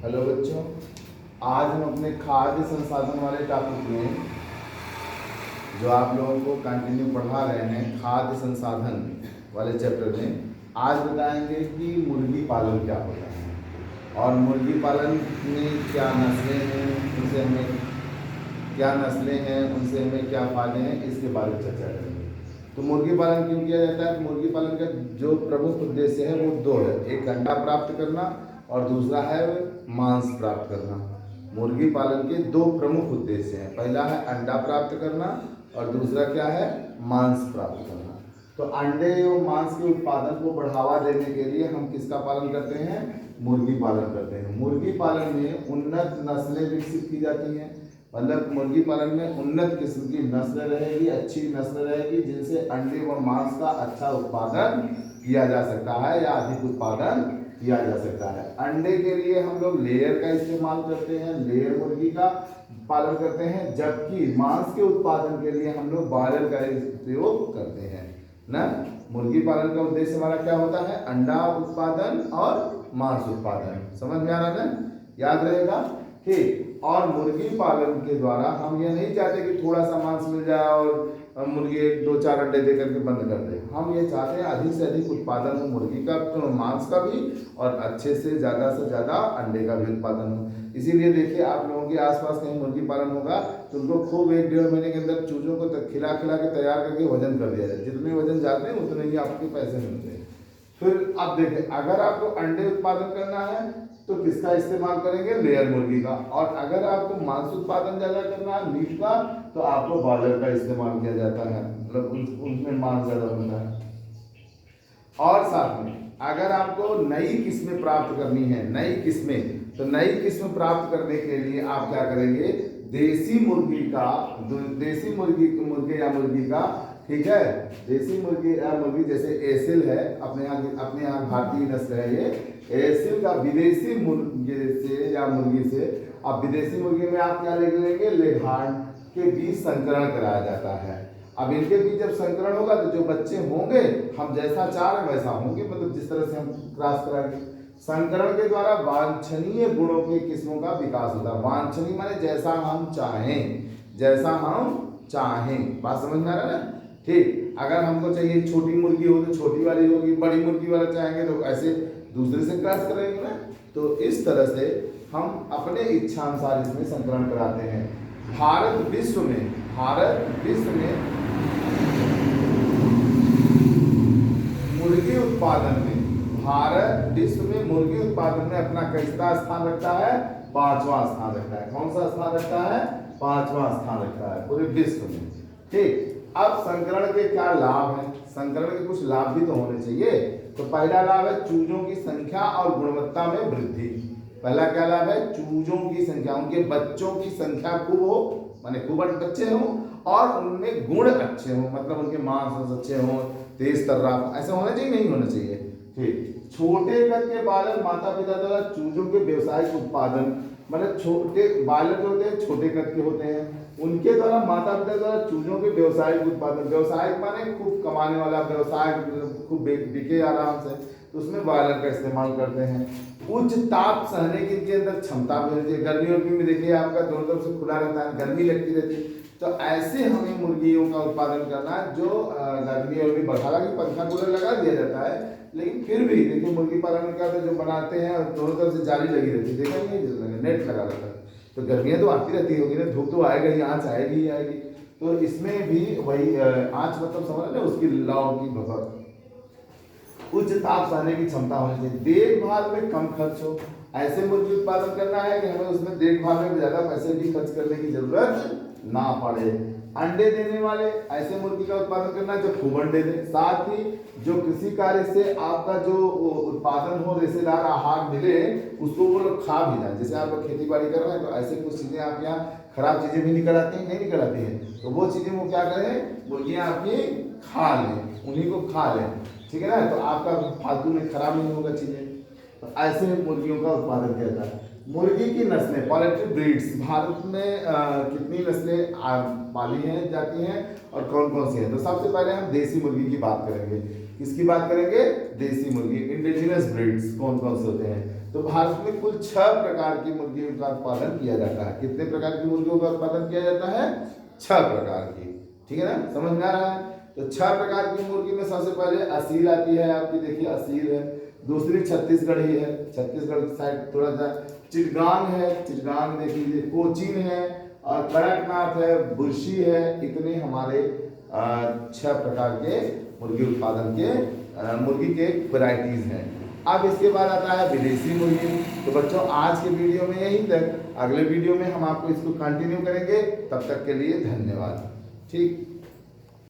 Hello बच्चों, आज हम अपने खाद्य संसाधन वाले टॉपिक में जो आप लोगों को कंटिन्यू पढ़ा रहे हैं खाद्य संसाधन वाले चैप्टर में आज बताएंगे कि मुर्गी पालन क्या होता है और मुर्गी पालन में क्या नस्लें हैं, उनसे हमें क्या फ़ायदे हैं, इसके बारे में चर्चा करेंगे। तो मुर्गी पालन क्यों किया जाता है? मुर्गी पालन का जो प्रमुख उद्देश्य है वो दो है, एक अंडा प्राप्त करना और दूसरा है मांस प्राप्त करना। मुर्गी पालन के दो प्रमुख उद्देश्य हैं, पहला है अंडा प्राप्त करना और दूसरा क्या है, मांस प्राप्त करना। तो अंडे और मांस के उत्पादन को बढ़ावा देने के लिए हम किसका पालन करते हैं? मुर्गी पालन करते हैं। मुर्गी पालन में उन्नत नस्लें विकसित की जाती हैं, मतलब मुर्गी पालन में उन्नत किस्म की नस्ल रहेगी, अच्छी नस्ल रहेगी, जिनसे अंडे व मांस का अच्छा उत्पादन किया जा सकता है या अधिक उत्पादन किया जा सकता है। अंडे के लिए हम लोग लेयर का इस्तेमाल करते हैं, लेयर मुर्गी का पालन करते हैं, जबकि मांस के उत्पादन के लिए हम लोग बॉयलर का उपयोग करते हैं ना। मुर्गी पालन का उद्देश्य हमारा क्या होता है? अंडा उत्पादन और मांस उत्पादन। समझ में आ रहा है? याद रहेगा, ठीक। और मुर्गी पालन के द्वारा हम ये नहीं चाहते कि थोड़ा सा मांस मिल जाए और मुर्गी 1-2-4 अंडे दे करके बंद कर दे। हम ये चाहते हैं अधिक से अधिक उत्पादन हो मुर्गी का, तो मांस का भी, और अच्छे से ज़्यादा अंडे का भी उत्पादन हो। इसीलिए देखिए, आप लोगों के आसपास कहीं मुर्गी पालन होगा तो उनको खूब 1-1.5 महीने के अंदर चूजों को खिला के तैयार करके वजन कर दिया जाए। जितने वजन जाते हैं उतने ही आपके पैसे मिलते हैं। फिर आप देखिए, अगर आपको अंडे उत्पादन करना है तो किसका इस्तेमाल करेंगे? लेयर मुर्गी का। और अगर आपको मांस उत्पादन ज़्यादा करना है, मीट का, तो आपको बॉयलर का इस्तेमाल किया जाता है, मतलब उनमें मांस ज़्यादा बनता है। और साथ में अगर आपको नई किस्में प्राप्त करनी है, तो नई किस्म प्राप्त करने के लिए आप क्या करेंगे? देसी मुर्गे या मुर्गी का, ठीक है, देसी मुर्गी या मुर्गी जैसे एसिल है, अपने यहाँ भारतीय नस्ल है ये एसिल का, विदेशी मुर्गे से या मुर्गी से, अब विदेशी मुर्गी में आप क्या लेंगे? लेघार्ड के बीच संकरण कराया जाता है। अब इनके बीच जब संकरण होगा तो जो बच्चे होंगे, हम जैसा चाह रहे वैसा होंगे, मतलब जिस तरह से हम क्रॉस कराएंगे। संकरण के द्वारा वांछनीय गुणों की किस्मों का विकास होता है। वांछनीय माने जैसा हम चाहें, बात समझ में आ रहा है ना? ठीक। अगर हमको चाहिए छोटी मुर्गी हो तो छोटी वाली होगी, बड़ी मुर्गी वाला चाहेंगे तो ऐसे दूसरे से क्रॉस करेंगे ना। तो इस तरह से हम अपने इच्छा अनुसार इसमें संकरण कराते हैं। भारत विश्व में मुर्गी उत्पादन में अपना कैसा स्थान रखता है? 5वां स्थान रखता है। कौन सा स्थान रखता है? 5वां स्थान रखता है पूरे विश्व में। ठीक। अब संकरण के क्या लाभ हैं? संकरण के कुछ लाभ भी तो होने चाहिए। तो पहला लाभ है चूजों की संख्या और गुणवत्ता में वृद्धि। पहला क्या लाभ है? चूजों की संख्या, उनके बच्चों की संख्या खूब हो, माने खूब बच्चे हों और उनमें गुण अच्छे हों, मतलब उनके मांस अच्छे हों, तेज तर्रार, ऐसा होना चाहिए, नहीं होना चाहिए। ठीक। छोटे कद के बालक माता पिता द्वारा चूजों के व्यवसायिक उत्पादन, मतलब छोटे बालक जो होते हैं छोटे कद के होते हैं, उनके द्वारा माता पिता द्वारा चूजों के व्यवसायिक उत्पादन, व्यवसायिक माने खूब कमाने वाला व्यवसाय, खूब बिके आराम से, तो उसमें बॉयलर का इस्तेमाल करते हैं। उच्च ताप सहने की इनके अंदर क्षमता मिलती है। गर्मी में देखिए आपका दोनों तरफ से खुला रहता है, गर्मी लगती रहती है, तो ऐसे हमें मुर्गियों का उत्पादन करना है जो गर्मी और भी बढ़ा कि पंखा कूलर लगा दिया जाता है, लेकिन फिर भी देखिए मुर्गी पालन में क्या होता है, जो बनाते हैं और दोनों तरफ से जाली लगी रहती है, देखा नहीं, नेट लगा रहता है, तो गर्मियाँ तो आती रहती होगी ना, धूप तो आएगा ही, आँच आएगी ही आएगी। तो इसमें भी वही आँच मतलब समझ ना, उसकी लौ की भपक, उच्च ताप सहने की क्षमता होनी चाहिए। देखभाल में कम खर्च हो, ऐसे मुर्गी उत्पादन करना है कि हमें उसमें देखभाल में ज़्यादा पैसे भी खर्च करने की जरूरत ना पड़े। अंडे देने वाले ऐसे मुर्गी का उत्पादन करना है जो खूब अंडे दे, साथ ही जो कृषि कार्य से आपका जो उत्पादन हो, रेशेदार आहार मिले, उसको वो लोग खा भी जाए। जैसे आप खेती बाड़ी कर रहे हैं तो ऐसे कुछ चीज़ें आप यहाँ खराब चीज़ें भी निकल आती हैं, नहीं निकल आती हैं, तो वो चीज़ें वो क्या करें, मुर्गियाँ आपकी खा लें, उन्हीं को खा लें, ठीक है ना। तो आपका फालतू में खराब नहीं होगा चीज़ें। तो ऐसे मुर्गियों का उत्पादन किया जाता है। मुर्गी की नस्लें, पोल्ट्री ब्रीड्स, भारत में कितनी नस्लें पाली हैं जाती हैं और कौन कौन सी हैं? तो सबसे पहले हम देसी मुर्गी की बात करेंगे। किसकी बात करेंगे? देसी मुर्गी। इंडिजिनस ब्रीड्स कौन कौन से होते हैं? तो भारत में कुल 6 प्रकार की मुर्गियों का उत्पादन किया जाता है। कितने प्रकार की मुर्गियों का उत्पादन किया जाता है? 6 प्रकार की। ठीक है ना, समझ में आ रहा है? तो 6 प्रकार की मुर्गी में सबसे पहले असील आती है, आपकी देखिए असील है। दूसरी छत्तीसगढ़ी है, छत्तीसगढ़ साइड थोड़ा सा। चिटगांग है, चिटगांग देख लीजिए। कोचीन है और कड़कनाथ है, बुर्शी है। इतने हमारे 6 प्रकार के मुर्गी उत्पादन के मुर्गी के वैरायटीज हैं। अब इसके बाद आता है विदेशी मुर्गी। तो बच्चों आज के वीडियो में यही तक, अगले वीडियो में हम आपको इसको कंटिन्यू करेंगे। तब तक के लिए धन्यवाद। ठीक।